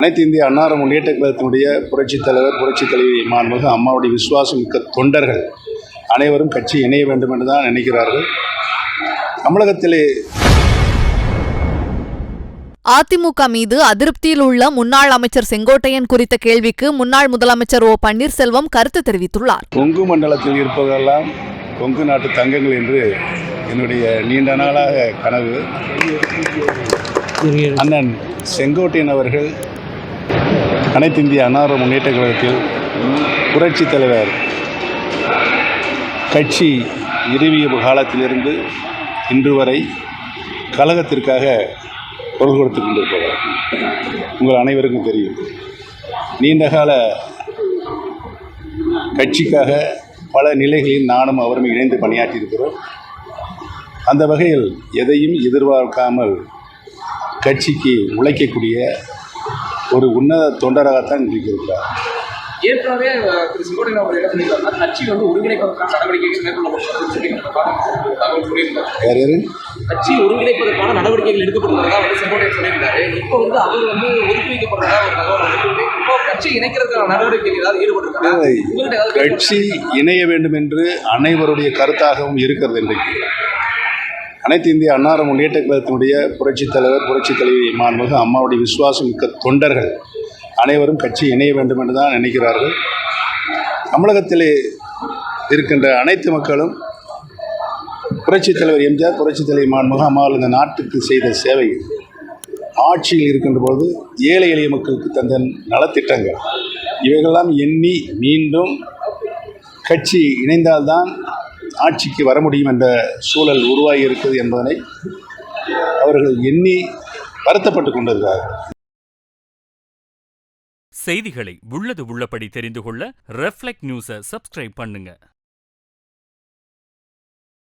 அனைத்து இந்திய அண்ணா முன்னேற்ற கழகத்தினுடைய புரட்சித் தலைவர் புரட்சித் தலைவி மாண்புமிகு அம்மாவுடைய விசுவாசம் மிக்க தொண்டர்கள் அனைவரும் கட்சி இணைய வேண்டும் என்று தான் நினைக்கிறார்கள். தமிழகத்திலே அதிமுக மீது அதிருப்தியில் உள்ள முன்னாள் அமைச்சர் செங்கோட்டையன் குறித்த கேள்விக்கு முன்னாள் முதலமைச்சர் ஓ பன்னீர்செல்வம் கருத்து தெரிவித்துள்ளார். கொங்கு மண்டலத்தில் இருப்பதெல்லாம் கொங்கு நாட்டு தங்கங்கள் என்று என்னுடைய நீண்ட நாளாக கனவு. அண்ணன் செங்கோட்டையன் அவர்கள் அனைத்து இந்திய அண்ணா முன்னேற்ற கழகத்தில் புரட்சித் தலைவர் கட்சி நிறுவிய காலத்திலிருந்து இன்று வரை கழகத்திற்காக குரல் கொடுத்து கொண்டிருப்பவர் உங்கள் அனைவருக்கும் தெரியும். நீண்டகால கட்சிக்காக பல நிலைகளில் நானும் அவரும் இணைந்து பணியாற்றியிருக்கிறோம். அந்த வகையில் எதையும் எதிர்பார்க்காமல் கட்சிக்கு உழைக்கக்கூடிய ஒரு உன்னத தொண்டராகத்தான் இருக்கிறார். ஏற்கனவே திரு செங்கோட்டையன் அவர் என்ன சொல்லியிருக்காருன்னா, கட்சி ஒருங்கிணைப்பதற்கான நடவடிக்கைகள் மேற்கொள்ளப்படும். கட்சி ஒருங்கிணைப்பதற்கான நடவடிக்கைகள் எடுக்கப்படுவதாக செங்கோட்டையன் சொல்லியிருக்காரு. இப்போ அவர் ஒதுக்கி வைக்கப்படுறதா ஒரு தகவல். இப்போ கட்சி இணைக்கிறதுக்கான நடவடிக்கைகள் ஏதாவது ஈடுபட்டிருக்காங்க. கட்சி இணைய வேண்டும் என்று அனைவருடைய கருத்தாகவும் இருக்கிறது. இன்றைக்கு அனைத்து இந்திய அண்ணா முன்னேற்ற கழகத்தினுடைய புரட்சித் தலைவர் புரட்சித் தலைவி மாண்புமிகு அம்மாவுடைய விசுவாசம் மிக்க தொண்டர்கள் அனைவரும் கட்சி இணைய வேண்டும் என்று தான் நினைக்கிறார்கள். தமிழகத்திலே இருக்கின்ற அனைத்து மக்களும் புரட்சித் தலைவர் எம்ஜிஆர் புரட்சித் தலைவி மாண்புமிகு அம்மாவில் இந்த நாட்டுக்கு செய்த சேவை, ஆட்சியில் இருக்கின்ற போது ஏழை எளிய மக்களுக்கு தந்த நலத்திட்டங்கள் இவைகளெல்லாம் எண்ணி மீண்டும் கட்சி இணைந்தால்தான் ஆட்சிக்கு வர முடியும் என்ற சூழல் உருவாகி இருக்கிறது என்பதனை அவர்கள் எண்ணி வருத்தப்பட்டு கொண்டிருக்கிறார்கள். செய்திகளை உள்ளது உள்ளபடி தெரிந்து கொள்ள ரெஃப்ளெக்ட் நியூஸை சப்ஸ்கிரைப் பண்ணுங்க.